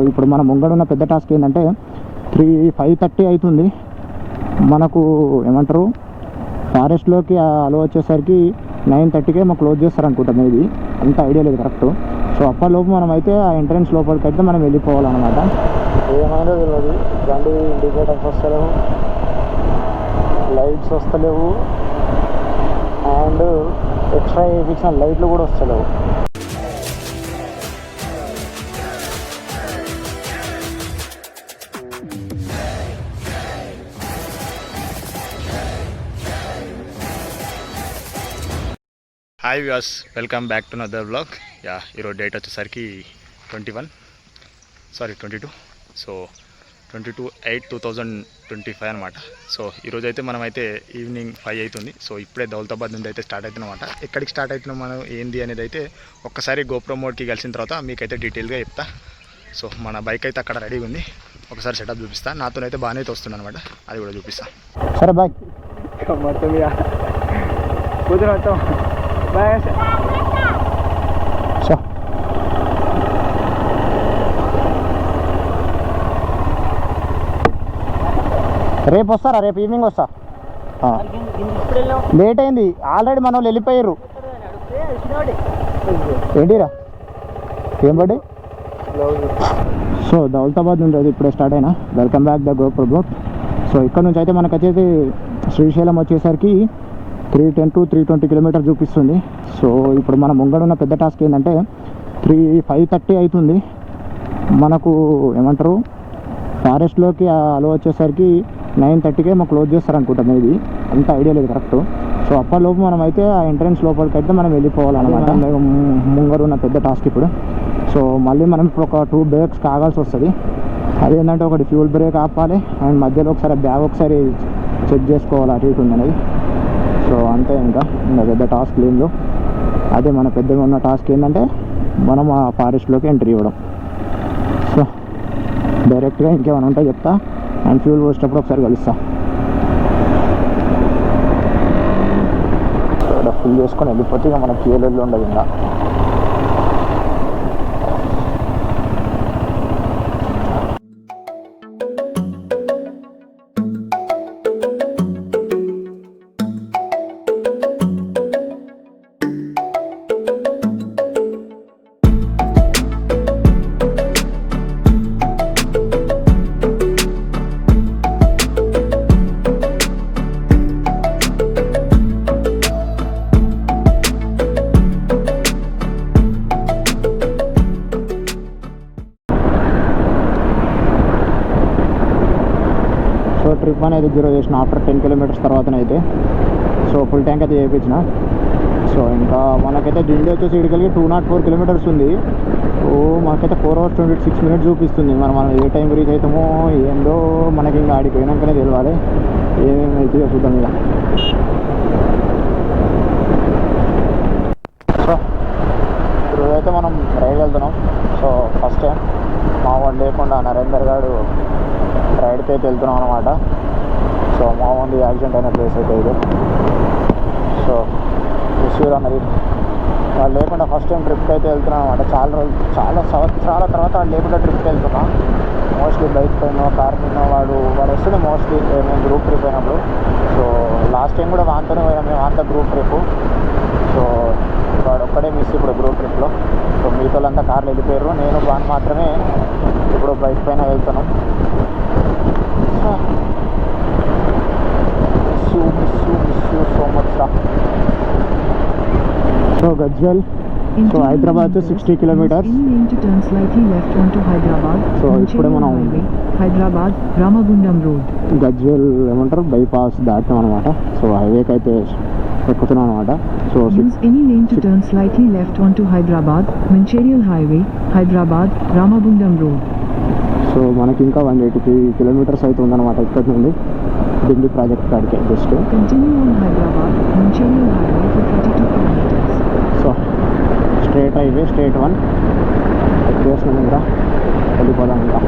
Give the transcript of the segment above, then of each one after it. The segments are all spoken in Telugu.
ఇప్పుడు మన ముంగడున్న పెద్ద టాస్క్ ఏంటంటే 5:30 అవుతుంది. మనకు ఏమంటారు ఫారెస్ట్లోకి అలో వచ్చేసరికి 9:30కే మాకు క్లోజ్ చేస్తారనుకుంటాం. ఇది అంత ఐడియా లేదు కరెక్ట్. సో అప్పటిలోపు మనం అయితే ఆ ఎంట్రన్స్ లోపలికి అయితే మనం వెళ్ళిపోవాలన్నమాట. ఏమైనా తెలియదు, బండి ఇండికేటర్స్ వస్తలేవు, లైట్స్ వస్తలేవు, అండ్ ఎక్స్ట్రా వేయించిన లైట్లు కూడా వస్తలేవు. Hi viewers, welcome back to another vlog. ఈరోజు డేట్ వచ్చేసరికి 22. సో 22/8/2025 అనమాట. సో ఈరోజు అయితే మనమైతే ఈవినింగ్ 5 అవుతుంది. సో ఇప్పుడే దౌలతాబాద్ నుండి అయితే స్టార్ట్ అవుతుందన్నమాట. ఎక్కడికి స్టార్ట్ అవుతున్నాం మనం ఏంది అనేది అయితే ఒక్కసారి గోప్రో మోడ్కి కలిసిన తర్వాత మీకైతే డీటెయిల్గా చెప్తా. సో మన బైక్ అయితే అక్కడ రెడీగా ఉంది, ఒకసారి సెటప్ చూపిస్తా. నాతోనైతే బాగానే అయితే వస్తుంది అనమాట, అది కూడా చూపిస్తా. సరే బాయ్. రేపు వస్తారా? రేపు ఈవినింగ్ వస్తా. లేట్ అయింది ఆల్రెడీ, మన వాళ్ళు వెళ్ళిపోయారు. ఏంటిరా ఏం బడ్డే? సో దౌలతాబాద్ నుండి అది ఇప్పుడే స్టార్ట్ అయినా. Welcome back the GoPro blog. So ఇక్కడ నుంచి అయితే మనకు వచ్చేసి శ్రీశైలం వచ్చేసరికి 310 to 320 కిలోమీటర్ చూపిస్తుంది. సో ఇప్పుడు మన ముంగడున్న పెద్ద టాస్క్ ఏంటంటే 5:30 అవుతుంది. మనకు ఏమంటారు ఫారెస్ట్లోకి అలో వచ్చేసరికి 9:30కే మాకు క్లోజ్ చేస్తారనుకుంటాం. ఇది అంత ఐడియా లేదు కరెక్ట్. సో అప్పటిలోపు మనం అయితే ఆ ఎంట్రన్స్ లోపలికి అయితే మనం వెళ్ళిపోవాలన్నమాట. ముంగడున్న పెద్ద టాస్క్ ఇప్పుడు. సో మళ్ళీ మనం ఇప్పుడు ఒక 2 బ్రేక్స్ కాగాల్సి వస్తుంది. అదేంటంటే ఒకటి ఫ్యూల్ బ్రేక్ ఆపాలి, అండ్ మధ్యలో ఒకసారి బ్యాగ్ ఒకసారి చెక్ చేసుకోవాలి అటు ఇటు ఉన్నది. సో అంతే, ఇంకా పెద్ద టాస్క్ లేదు. అదే మన పెద్దగా ఉన్న టాస్క్ ఏంటంటే మనం ఆ ఫారెస్ట్లోకి ఎంట్రీ ఇవ్వడం. సో డైరెక్ట్గా ఇంకేమైనా ఉంటే చెప్తా, అండ్ ఫ్యూల్ పోసేటప్పుడు ఒకసారి కలుస్తా. ఇక్కడ ఫుల్ చేసుకొని వెళ్ళిపోతే ఇక మన ఫ్యూల్లో ఉండదు ఇంకా. ట్రిప్ అనేది జీరో చేసిన ఆఫ్టర్ 10 కిలోమీటర్స్ తర్వాతనైతే. సో ఫుల్ ట్యాంక్ అయితే చేయించిన. సో ఇంకా మనకైతే ఢిల్లీ వచ్చేసి ఇక్కడికి 204 కిలోమీటర్స్ ఉంది. ఓ మనకైతే 4 hours 26 minutes చూపిస్తుంది. మనం ఏ టైం రీచ్ అవుతామో ఏందో మనకి ఇంకా ఆడికి పోయినాకనే తెలియాలి ఏమేమి అవుతుందో చూద్దాం ఇక. సో ఈరోజు అయితే మనం రైడ్ వెళ్తున్నాం. సో ఫస్ట్ టైం మా వాడు లేకుండా నరేందర్ గారు రైడ్కి అయితే వెళ్తున్నాం అనమాట. సో మా మంది యాక్సిడెంట్ అయిన ప్లేస్ అయితే ఇది. సో విషయం అన్నది వాళ్ళు లేకుండా ఫస్ట్ టైం ట్రిప్కి అయితే వెళ్తున్నాం అనమాట. చాలా సంవత్సరాల తర్వాత వాళ్ళు లేకుండా ట్రిప్కి వెళ్తున్నాం. మోస్ట్లీ బైక్ పైన కార్ పైన వాడు వస్తుంది మోస్ట్లీ మేము గ్రూప్ ట్రిప్ అయినప్పుడు. సో లాస్ట్ టైం కూడా వాంతోనే పోయినాం మేము, అంత గ్రూప్ ట్రిప్. సో వాడు ఒక్కడే మిస్ ఇప్పుడు గ్రూప్ ట్రిప్లో. సో మిగతా వాళ్ళంతా కార్లు వెళ్ళిపోయారు, నేను వాన్ మాత్రమే ఇప్పుడు బైక్ పైన వెళ్తున్నాం. So much. So Gajwel, so Hyderabad 60 kilometres. So ఇప్పుడే మనం హైదరాబాద్ రామగుండం రోడ్ గజ్వెల్ ఏమంటారు బైపాస్ దాటాం అనమాట. సో హైవేకి అయితే ఎక్కుతున్నాం అనమాట. So any lane to turn slightly left onto Hyderabad Mancherial Highway, Hyderabad Ramagundam Road. So మనకి ఇంకా 183 కిలోమీటర్స్ అయితే ఉందన్నమాట ఇక్కడ నుండి ఢిల్లీ ప్రాజెక్ట్ కాడికి just. Continue on Hyderabad Mancherial Highway for 32 kilometers. So straight highway, straight 1 ఎక్కేసినాం ఇంకా వెళ్ళిపోదాం. ఇంకా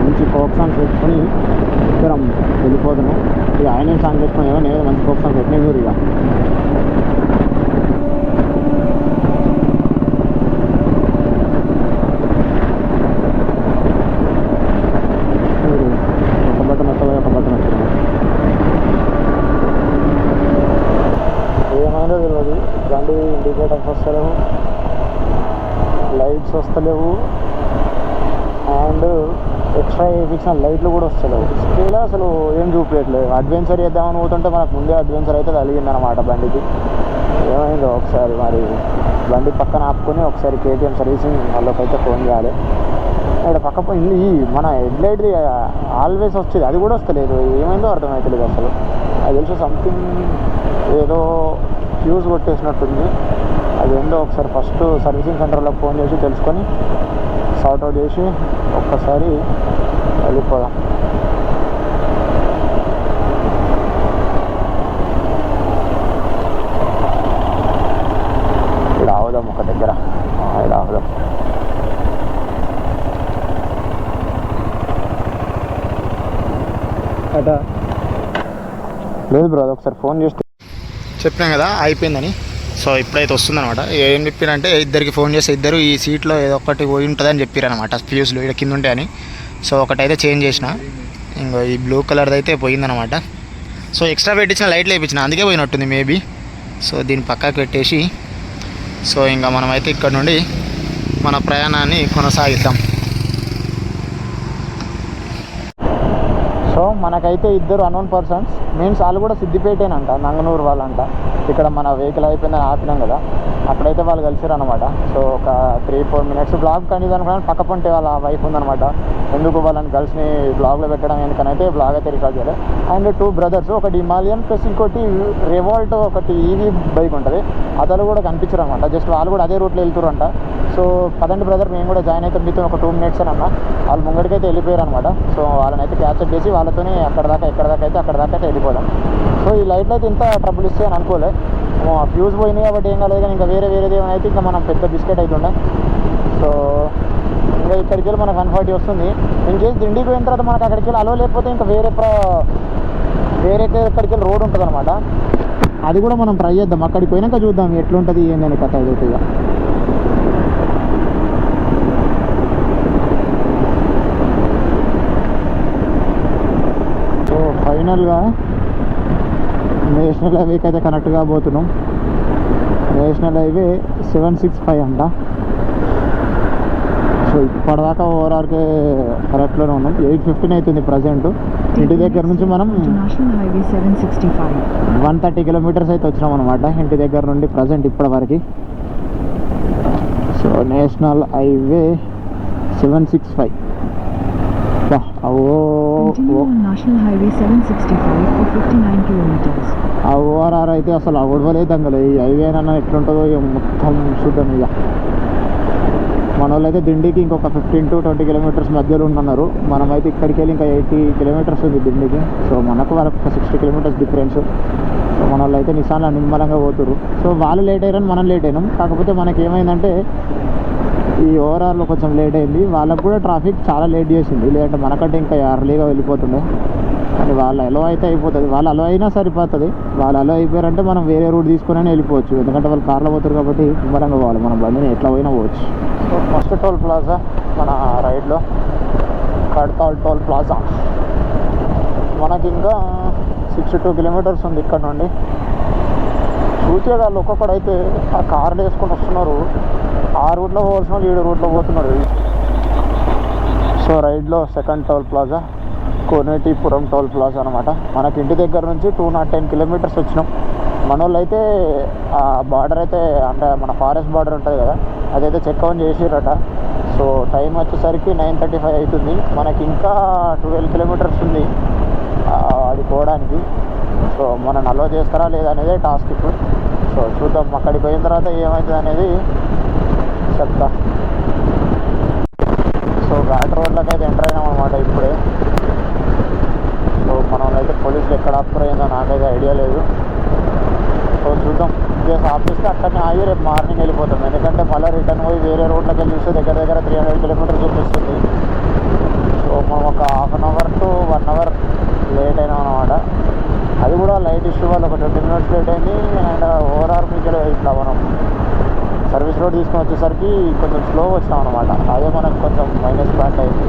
మంచి ఫోక్ సాంగ్స్ పెట్టుకొని ఇద్దరం వెళ్ళిపోతున్నాం. ఇక ఆయన సాంగ్ పెట్టుకుని నేను మంచి ఫోక్ సాంగ్ పెట్టినా మీరు ఇక. ఇండికేటర్స్ వస్తలేవు, లైట్స్ వస్తలేవు, అండ్ ఎక్స్ట్రా వేయించిన లైట్లు కూడా వస్తలేవు. స్కేల్ అసలు ఏం చూపించట్లేదు. అడ్వెంచర్ చేద్దామని పోతుంటే మనకు ముందే అడ్వెంచర్ అయితే కలిగిందనమాట బండికి. ఏమైందో ఒకసారి మరి బండి పక్కన ఆపుకొని ఒకసారి కేటీఎం సర్వీసింగ్ వాళ్ళకి అయితే ఫోన్ చేయాలి. ఇక్కడ పక్క ఈ మన హెడ్లైట్ది ఆల్వేస్ వచ్చేది, అది కూడా వస్తలేదు. ఏమైందో అర్థమవుతలేదు అసలు. అది తెలిసి సంథింగ్ ఏదో ఫ్యూజ్ కొట్టేసినట్టుంది. అది ఏందో ఒకసారి ఫస్ట్ సర్వీసింగ్ సెంటర్లో ఫోన్ చేసి తెలుసుకొని సార్ట్అవుట్ చేసి ఒక్కసారి వెళ్ళిపోదాం. ఇక్కడ ఆవుదాం ఒక దగ్గర, ఇక్కడ ఆవుదాం. లేదు బ్రో, ఒకసారి ఫోన్ చేస్తే చెప్పినాం కదా అయిపోయిందని. సో ఇప్పుడైతే వస్తుందన్నమాట. ఏం చెప్పారంటే ఇద్దరికి ఫోన్ చేస్తే ఇద్దరు ఈ సీట్లో ఏదో ఒకటి పోయి ఉంటుందని చెప్పారనమాట, ఫ్యూజ్లు ఇక్కడ కింద ఉంటాయని. సో ఒకటైతే చేంజ్ చేసిన, ఇంకో ఈ బ్లూ కలర్ది అయితే పోయిందనమాట. సో ఎక్స్ట్రా పెట్టించిన లైట్లు వేయించిన, అందుకే పోయినట్టుంది మేబీ. సో దీన్ని పక్కకు పెట్టేసి సో ఇంకా మనమైతే ఇక్కడ నుండి మన ప్రయాణాన్ని కొనసాగిద్దాం. సో మనకైతే ఇద్దరు అన్నోన్ పర్సన్స్, మీన్స్ వాళ్ళు కూడా సిద్దిపేటేనంట, నంగనూరు వాళ్ళంట. ఇక్కడ మన వెహికల్ అయిపోయిందని ఆపినాం కదా, అక్కడైతే వాళ్ళు కలిసారు అనమాట. సో ఒక 3-4 మినిట్స్ బ్లాగ్ కంటిన్యూ అనుకున్నాను. పక్క పంటే వాళ్ళ వైఫ్ ఉందనమాట. ఎందుకు వాళ్ళని గర్ల్స్ని బ్లాగ్లో పెట్టడం ఎందుకనైతే బ్లాగ్ అయితే రికార్డ్ చేయాలి. అండ్ 2 బ్రదర్స్, ఒకటి హిమాలయన్ ప్లస్ ఇంకోటి రివాల్ట్, ఒకటి ఈవీ బైక్ ఉంటుంది. అతను కూడా కనిపించారు అనమాట. జస్ట్ వాళ్ళు కూడా అదే రూట్లో వెళ్తారు అంట. సో పదండి బ్రదర్, మేము కూడా జాయిన్ అయితే మీతో ఒక 2 మినిట్స్ అని అన్న. వాళ్ళు ముంగడికైతే వెళ్ళిపోయారు అనమాట. సో వాళ్ళని అయితే క్యాప్చర్ చేసి వాళ్ళతోనే అక్కడ దాకా అయితే వెళ్ళిపోదాం. సో ఈ లైట్లు అయితే ఇంత ట్రబుల్ ఇస్తే అని అనుకోలే. ఫ్యూజ్ పోయినాయి కాబట్టి ఏం కాలేదు, కానీ ఇంకా వేరేది ఏమైనా అయితే ఇంకా మనం పెద్ద బిస్కెట్ అవుతుండే. సో ఇంకా ఇక్కడికి వెళ్ళి మనకు 140 వస్తుంది. ఇన్కేస్ దిండికి పోయిన తర్వాత మనకు అక్కడికి వెళ్ళి అలో లేకపోతే ఇంకా వేరే ఎక్కడికి వెళ్ళి రోడ్ ఉంటుంది అనమాట. అది కూడా మనం ట్రై చేద్దాం. అక్కడికి పోయినాక చూద్దాం ఎట్లుంటుంది ఏందని కథ అయితే. ఇక సో ఫైనల్గా నేషనల్ హైవేకి అయితే కనెక్ట్ కాబోతున్నాం. నేషనల్ హైవే 765 అంట. సో ఇప్పటిదాకా ఓవరాల్కే కరెక్ట్లోనే ఉన్నాం. 8:15 అవుతుంది ప్రజెంట్. ఇంటి దగ్గర నుంచి మనం 130 కిలోమీటర్స్ అయితే వచ్చినాం అనమాట ఇంటి దగ్గర నుండి ప్రజెంట్ ఇప్పటి వరకు. So national highway 765. ఆ ఓఆర్ఆర్ అయితే అసలు అవడవలేదు అంగలే. ఈ హైవే అన్న ఎట్లుంటుందో మొత్తం చూద్దాం. ఇక మన వాళ్ళు అయితే దిండికి ఇంకొక 15 to 20 కిలోమీటర్స్ మధ్యలో ఉన్నారు. మనమైతే ఇక్కడికి వెళ్ళి ఇంకా 80 కిలోమీటర్స్ ఉంది దిండికి. సో మనకు వాళ్ళకి ఒక 60 కిలోమీటర్స్ డిఫరెన్స్. సో మన వాళ్ళు అయితే నిశాన్లో నిమ్మలంగా పోతున్నారు. సో వాళ్ళు లేట్ అయ్యారని మనం లేట్ అయినాం. కాకపోతే మనకి ఏమైందంటే ఈ ఓవరాల్లో కొంచెం లేట్ అయింది. వాళ్ళకు కూడా ట్రాఫిక్ చాలా లేట్ చేసింది. లేదంటే మనకంటే ఇంకా ఎర్లీగా వెళ్ళిపోతుండే. కానీ వాళ్ళ అలో అయితే అయిపోతుంది. వాళ్ళు అలో అయినా సరిపోతుంది. వాళ్ళు అలో అయిపోయారంటే మనం వేరే రూట్ తీసుకుని వెళ్ళిపోవచ్చు. ఎందుకంటే వాళ్ళు కార్లో పోతారు కాబట్టి నిమ్మలంగా పోవాలి. మనం బండిని ఎట్లా పోయినా పోవచ్చు. సో ఫస్ట్ టోల్ ప్లాజా మన రైడ్లో కడ్తాల్ టోల్ ప్లాజా. మనకి ఇంకా 62 కిలోమీటర్స్ ఉంది ఇక్కడ నుండి. చూసే వాళ్ళు ఒక్కొక్కడైతే ఆ కార్లు వేసుకొని వస్తున్నారు. ఆ రూట్లో పోవాల్సిన వాళ్ళు 7 రూట్లో పోతున్నారు. సో రైడ్లో second toll plaza Konetipuram toll plaza అనమాట. మనకి ఇంటి దగ్గర నుంచి 210 కిలోమీటర్స్ వచ్చినాం. మన వాళ్ళు అయితే ఆ బార్డర్ అయితే అంటే మన ఫారెస్ట్ బార్డర్ ఉంటుంది కదా, అదైతే చెక్ అవుట్ చేసిరట. సో టైం వచ్చేసరికి 9:35 అవుతుంది. మనకి ఇంకా 12 కిలోమీటర్స్ ఉంది అది పోవడానికి. సో మనం అలో చేస్తారా లేదా అనేది టాస్క్ ఇప్పుడు. సో చూద్దాం అక్కడికి పోయిన తర్వాత ఏమవుతుంది అనేది చెప్తా. సో ఘాట్ రోడ్లోకి అయితే ఎంటర్ అయినాం అనమాట ఇప్పుడే. సో మనం అయితే పోలీసులు ఎక్కడ ఆపురైందో నాకైతే ఐడియా లేదు. సో చూద్దాం. జస్ట్ ఆపిస్తే అక్కడనే ఆగి రేపు మార్నింగ్ వెళ్ళిపోతాం. ఎందుకంటే మళ్ళీ రిటర్న్ పోయి వేరే రోడ్లోకి వెళ్ళి చూస్తే దగ్గర 300 కిలోమీటర్స్ చూపిస్తుంది. సో మనం ఒక 1/2 అవర్ to 1 అవర్ లేట్ అయినాం అనమాట. అది కూడా లైట్ ఇష్యూ వల్ల ఒక 20 మినిట్స్ లేట్ అయింది. అండ్ ఓవరాల్ మీకు ఇట్లా మనం సర్వీస్ రోడ్ తీసుకొని వచ్చేసరికి కొంచెం స్లోగా వచ్చినాం అనమాట. అదే మనకు కొంచెం మైనస్ పాయింట్ అయింది.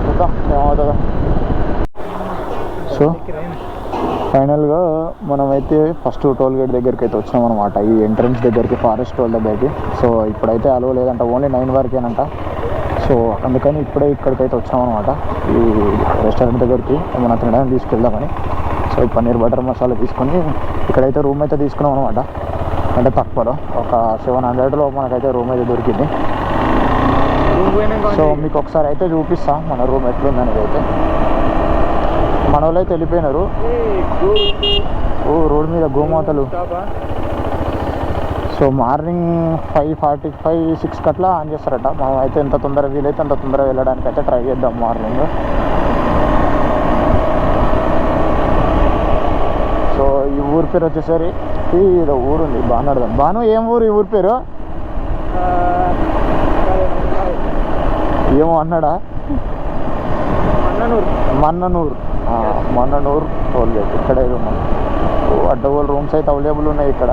చూద్దాం ఏమవుతుందో. సో ఫైనల్గా మనమైతే ఫస్ట్ టోల్ గేట్ దగ్గరికి అయితే వచ్చినాం అనమాట, ఈ ఎంట్రన్స్ దగ్గరికి, ఫారెస్ట్ టోల్ దగ్గరికి. సో ఇప్పుడైతే అలవ్ లేదంట, ఓన్లీ 9 వరకేనంట. సో అందుకని ఇప్పుడే ఇక్కడికైతే వచ్చాం అనమాట, ఈ రెస్టారెంట్ దగ్గరికి ఏమైనా తినడానికి తీసుకెళ్దామని. సో ఈ పన్నీర్ బటర్ మసాలా తీసుకొని ఇక్కడైతే రూమ్ అయితే తీసుకున్నాం అనమాట. అంటే తక్కువలో ఒక 700లో మనకైతే రూమ్ అయితే దొరికింది. సో మీకు ఒకసారి అయితే చూపిస్తా మన రూమ్ ఎట్లుందనేది అయితే. మన వాళ్ళు అయితే వెళ్ళిపోయినారు. ఓ రోడ్ మీద గోమాతలు. సో మార్నింగ్ 5:45, 6 అట్లా ఆన్ చేస్తారట. మనం అయితే ఎంత తొందరగా వీలైతే అంత తొందరగా వెళ్ళడానికి అయితే ట్రై చేద్దాం మార్నింగ్. సో ఈ ఊరి పేరు వచ్చేసరికి ఏదో ఊరు ఉంది, బాను. బాను ఏం ఊరు ఈ ఊరి పేరు? ఏమో అన్నాడా? మన్ననూరు టోల్ గేట్ ఇక్కడే ఉన్నాం. అడ్డగోలు రూమ్స్ అయితే అవైలబుల్ ఉన్నాయి ఇక్కడ.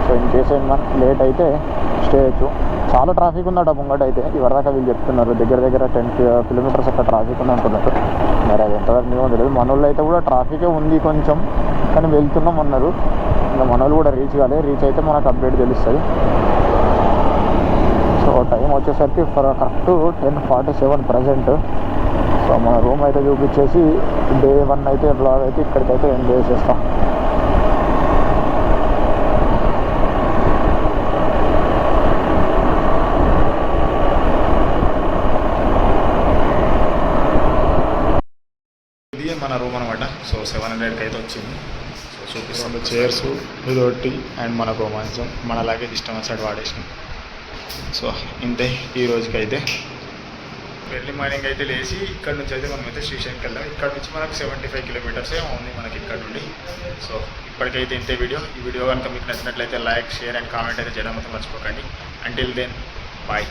సో ఇన్ కేసు ఏమన్నా లేట్ అయితే స్టే చేయొచ్చు. చాలా ట్రాఫిక్ ఉందట ముంగట అయితే, ఇవరిదాకా వీళ్ళు చెప్తున్నారు దగ్గర 10 కిలోమీటర్స్ అక్కడ ట్రాఫిక్ ఉంది అంటున్నారు. మరి అది ఎంతవరకు నిజమో తెలియదు. మన వాళ్ళు అయితే కూడా ట్రాఫికే ఉంది కొంచెం, కానీ వెళ్తున్నాం అన్నారు. ఇంకా మన వాళ్ళు కూడా రీచ్ అయితే మనకు అప్డేట్ తెలుస్తుంది. సో టైం వచ్చేసరికి కరెక్ట్ 10:47 ప్రజెంట్. సో మన రూమ్ అయితే చూపించేసి డే 1 అయితే బ్లాగ్ అయితే ఇక్కడికైతే ఎంజాయ్ చేస్తాం. ఇది మన రూమ్ అనమాట. సో 700కి అయితే వచ్చింది. సో చూపిస్తాం చైర్స్ ఇదొట్టి అండ్ మనకు మంచం, మన లగేజ్ ఇష్టం వచ్చినట్టు వాడేసినాం. సో ఇంతే ఈ రోజుకి అయితే. ఎర్లీ మార్నింగ్ అయితే లేచి ఇక్కడ నుంచి అయితే మనం అయితే శ్రీశైలంకి వెళ్దాం. ఇక్కడ నుంచి మనకు 75 కిలోమీటర్సే ఉంది మనకి ఇక్కడ నుండి. సో ఇప్పటికైతే ఇంతే వీడియో. ఈ వీడియో కనుక మీకు నచ్చినట్లయితే లైక్, షేర్ అండ్ కామెంట్ అయితే చేయడం మాత్రం మర్చిపోకండి. Until then bye.